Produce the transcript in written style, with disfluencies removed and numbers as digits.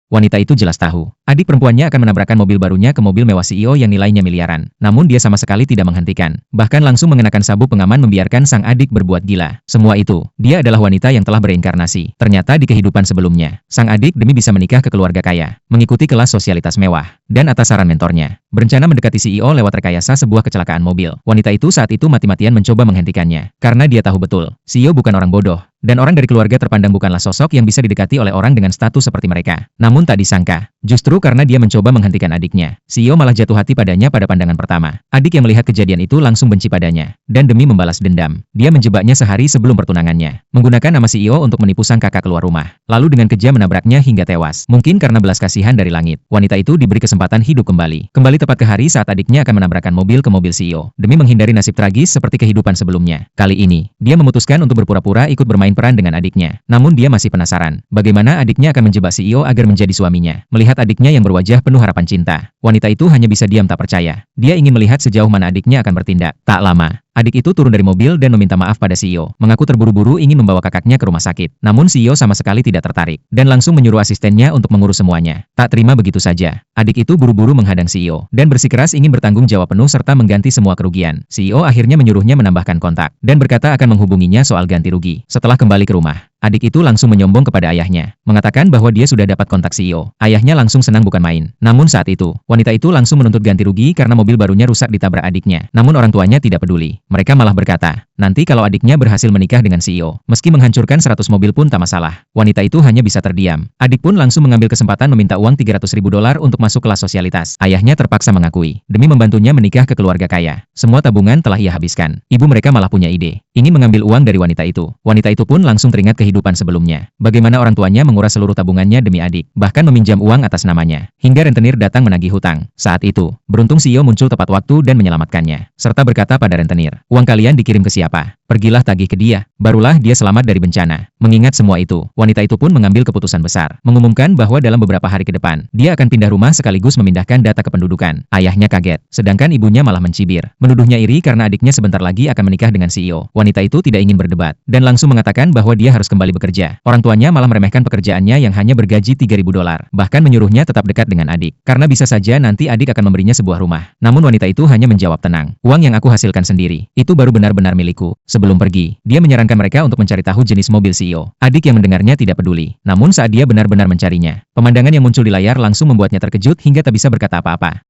Wanita itu jelas tahu. Adik perempuannya akan menabrakkan mobil barunya ke mobil mewah CEO yang nilainya miliaran. Namun dia sama sekali tidak menghentikan. Bahkan langsung mengenakan sabuk pengaman membiarkan sang adik berbuat gila. Semua itu, dia adalah wanita yang telah bereinkarnasi. Ternyata di kehidupan sebelumnya, sang adik demi bisa menikah ke keluarga kaya, mengikuti kelas sosialitas mewah, dan atas saran mentornya, berencana mendekati CEO lewat rekayasa sebuah kecelakaan mobil. Wanita itu saat itu mati-matian mencoba menghentikannya. Karena dia tahu betul, CEO bukan orang bodoh. Dan orang dari keluarga terpandang bukanlah sosok yang bisa didekati oleh orang dengan status seperti mereka. Namun tak disangka, justru karena dia mencoba menghentikan adiknya, CEO malah jatuh hati padanya pada pandangan pertama. Adik yang melihat kejadian itu langsung benci padanya. Dan demi membalas dendam, dia menjebaknya sehari sebelum pertunangannya. Menggunakan nama CEO untuk menipu sang kakak keluar rumah. Lalu dengan kejam menabraknya hingga tewas. Mungkin karena belas kasihan dari langit, wanita itu diberi kesempatan hidup kembali. Kembali tepat ke hari saat adiknya akan menabrakkan mobil ke mobil CEO. Demi menghindari nasib tragis seperti kehidupan sebelumnya. Kali ini, dia memutuskan untuk berpura-pura ikut bermain peran dengan adiknya. Namun dia masih penasaran, bagaimana adiknya akan menjebak CEO agar menjadi suaminya. Melihat adiknya yang berwajah penuh harapan cinta, wanita itu hanya bisa diam tak percaya. Dia ingin melihat sejauh mana adiknya akan bertindak. Tak lama, adik itu turun dari mobil dan meminta maaf pada CEO. Mengaku terburu-buru ingin membawa kakaknya ke rumah sakit. Namun CEO sama sekali tidak tertarik, dan langsung menyuruh asistennya untuk mengurus semuanya. Tak terima begitu saja, adik itu buru-buru menghadang CEO, dan bersikeras ingin bertanggung jawab penuh serta mengganti semua kerugian. CEO akhirnya menyuruhnya menambahkan kontak, dan berkata akan menghubunginya soal ganti rugi. Setelah kembali ke rumah, adik itu langsung menyombong kepada ayahnya, mengatakan bahwa dia sudah dapat kontak CEO. Ayahnya langsung senang bukan main. Namun saat itu, wanita itu langsung menuntut ganti rugi karena mobil barunya rusak ditabrak adiknya. Namun orang tuanya tidak peduli. Mereka malah berkata, nanti kalau adiknya berhasil menikah dengan CEO, meski menghancurkan 100 mobil pun tak masalah. Wanita itu hanya bisa terdiam. Adik pun langsung mengambil kesempatan meminta uang $300.000 untuk masuk kelas sosialitas. Ayahnya terpaksa mengakui, demi membantunya menikah ke keluarga kaya. Semua tabungan telah ia habiskan. Ibu mereka malah punya ide, ingin mengambil uang dari wanita itu. Wanita itu pun langsung teringat kehidupan sebelumnya. Bagaimana orang tuanya menguras seluruh tabungannya demi adik, bahkan meminjam uang atas namanya. Hingga rentenir datang menagih hutang. Saat itu, beruntung CEO muncul tepat waktu dan menyelamatkannya, serta berkata pada rentenir, uang kalian dikirim ke siapa? Pergilah tagih ke dia. Barulah dia selamat dari bencana. Mengingat semua itu, wanita itu pun mengambil keputusan besar, mengumumkan bahwa dalam beberapa hari ke depan, dia akan pindah rumah sekaligus memindahkan data kependudukan. Ayahnya kaget, sedangkan ibunya malah mencibir, menuduhnya iri karena adiknya sebentar lagi akan menikah dengan CEO. Wanita itu tidak ingin berdebat, dan langsung mengatakan bahwa dia harus kembali bekerja. Orang tuanya malah meremehkan pekerjaannya yang hanya bergaji $3.000, bahkan menyuruhnya tetap dekat dengan adik, karena bisa saja nanti adik akan memberinya sebuah rumah. Namun wanita itu hanya menjawab tenang, uang yang aku hasilkan sendiri, itu baru benar-benar milikku. Sebelum pergi, dia menyarankan mereka untuk mencari tahu jenis mobil CEO. Adik yang mendengarnya tidak peduli. Namun saat dia benar-benar mencarinya, pemandangan yang muncul di layar langsung membuatnya terkejut hingga tak bisa berkata apa-apa.